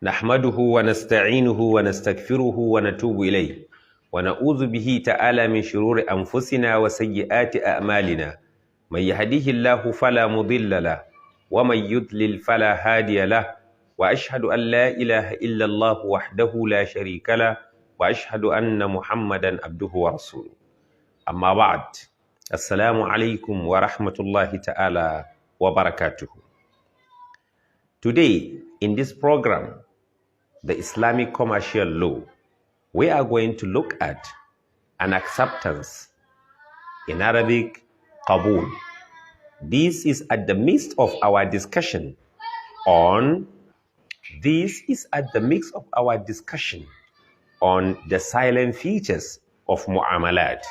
نحمده ونستعينه ونستغفره ونتوب إليه ونعوذ به تعالى من شرور أنفسنا وسيئات أعمالنا من يهديه الله فلا مضل له ومن يضلل فلا هادي له وأشهد أن لا إله إلا الله وحده لا شريك له وأشهد أن محمدا عبده ورسوله أما بعد السلام عليكم ورحمة الله تعالى وبركاته. Today in this program, the Islamic commercial law, we are going to look at an acceptance, in Arabic, qabul. This is at the midst of our discussion on the silent features of mu'amalat.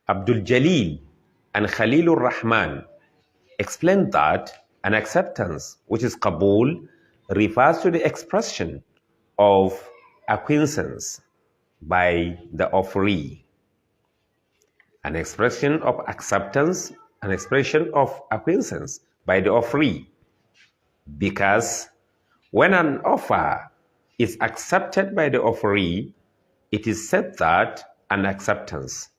Abdul Jalil and Khalilur Rahman explained that an acceptance, which is qabul, refers to the expression of acquiescence by the offeree. An expression of acceptance, an expression of acquiescence by the offeree. Because when an offer is accepted by the offeree, it is said that an acceptance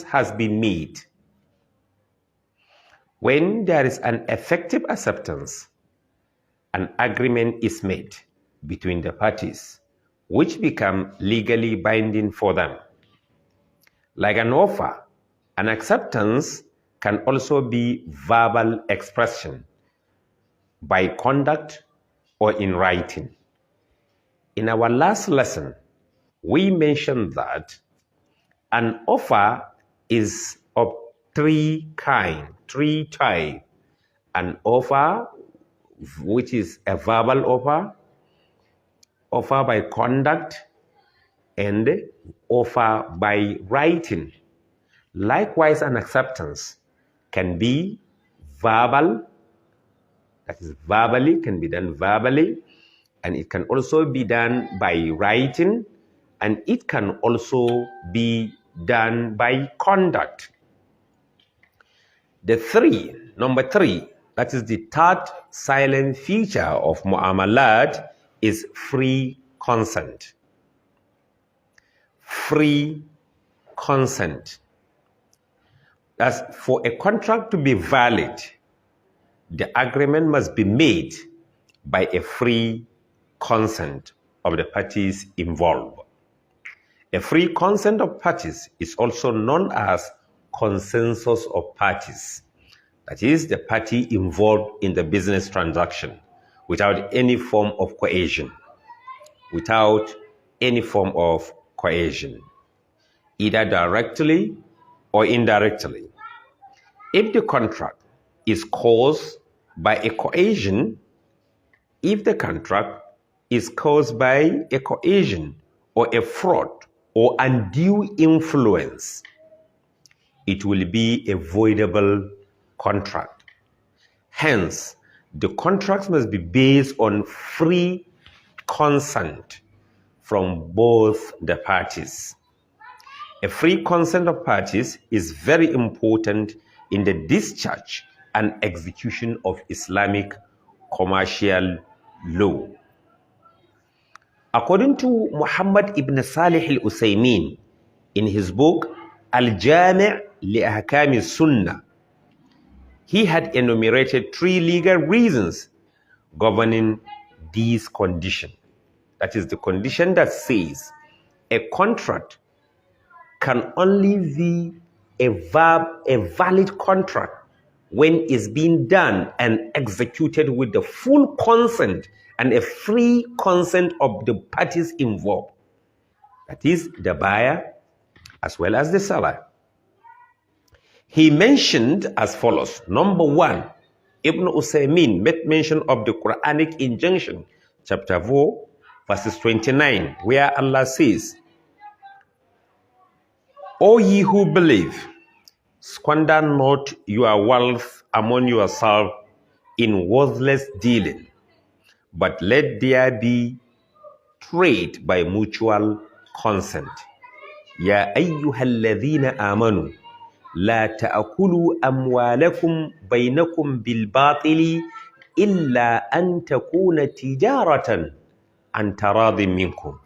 has been made. When there is an effective acceptance, an agreement is made between the parties, which become legally binding for them. Like an offer, an acceptance can also be verbal expression by conduct or in writing. In our last lesson, we mentioned that an offer is of three types. An offer, which is a verbal offer by conduct, and offer by writing. Likewise, an acceptance can be verbal, that is can be done verbally, and it can also be done by writing, and it can also be done by conduct. Number three, that is the third silent feature of mu'amalat, is free consent. Free consent. As for a contract to be valid, the agreement must be made by a free consent of the parties involved. A free consent of parties is also known as consensus of parties. That is, the party involved in the business transaction without any form of coercion. Either directly or indirectly. If the contract is caused by a coercion, or a fraud or undue influence, it will be a voidable contract. Hence, the contract must be based on free consent from both the parties. A free consent of parties is very important in the discharge and execution of Islamic commercial law. According to Muhammad ibn Salih al-Usaymin, in his book Al-Jami' li-Ahkam al-Sunnah, he had enumerated 3 legal reasons governing this condition. That is the condition that says a contract can only be a valid contract when it's being done and executed with the full consent and a free consent of the parties involved. That is the buyer as well as the seller. He mentioned as follows. Number 1, Ibn Usaymin made mention of the Quranic injunction, chapter 4, verses 29, where Allah says, O ye who believe, squander not your wealth among yourselves in worthless dealing, but let there be trade by mutual consent. Ya ayyuhalladhina amanu لا تأكلوا أموالكم بينكم بالباطل إِلَّا أَن تَكُونَ تِجَارَةً عَن تَرَاضٍ مِّنكُمْ.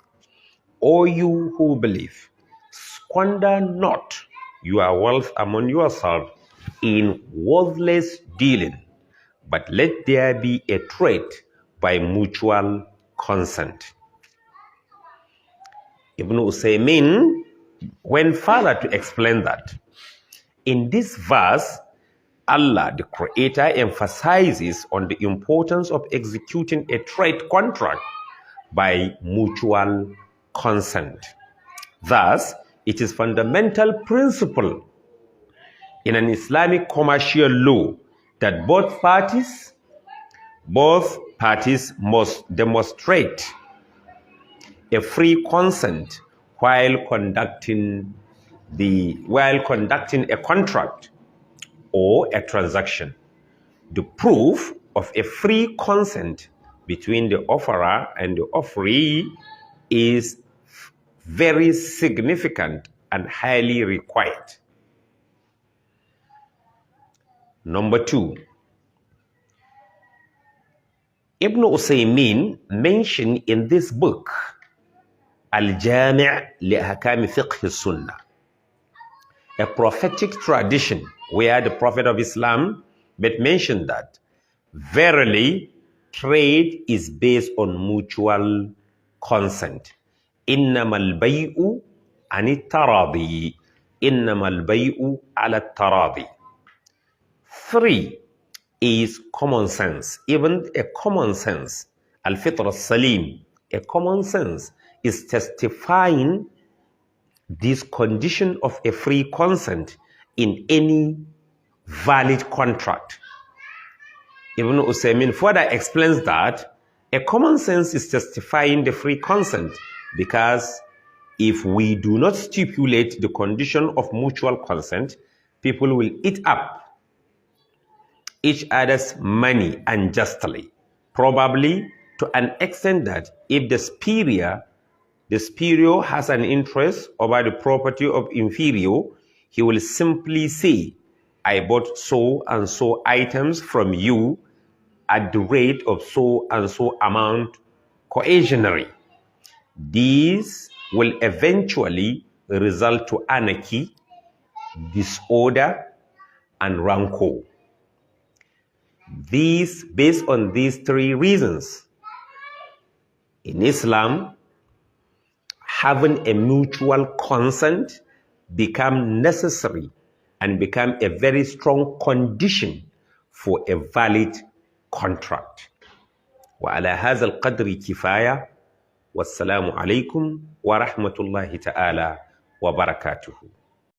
O you who believe, squander not your wealth among yourselves in worthless dealing, but let there be a trade by mutual consent. Ibn Usaymin went further to explain that in this verse, Allah, the Creator, emphasizes on the importance of executing a trade contract by mutual consent. Thus, it is fundamental principle in an Islamic commercial law that both parties must demonstrate a free consent while conducting a contract or a transaction. The proof of a free consent between the offerer and the offeree is very significant and highly required. Number 2, Ibn Usaymin mentioned in this book, Al-Jami' li Ahkam Fiqh Sunnah, a prophetic tradition where the Prophet of Islam made mention that verily trade is based on mutual consent. Innamal bay'u anit taradi. Innamal bay'u ala taradi. 3 is common sense. Even a common sense, al-fitr al-salim, a common sense is testifying this condition of a free consent in any valid contract. Ibn Usaymin further explains that a common sense is testifying the free consent because if we do not stipulate the condition of mutual consent, people will eat up each other's money unjustly, probably to an extent that if the superior has an interest over the property of inferior, he will simply say, I bought so and so items from you at the rate of so and so amount coercionary. These will eventually result to anarchy, disorder, and rancor. Based on these 3 reasons, in Islam, having a mutual consent become necessary and become a very strong condition for a valid contract. وعلى هذا القدر كفاية والسلام عليكم ورحمة الله تعالى وبركاته.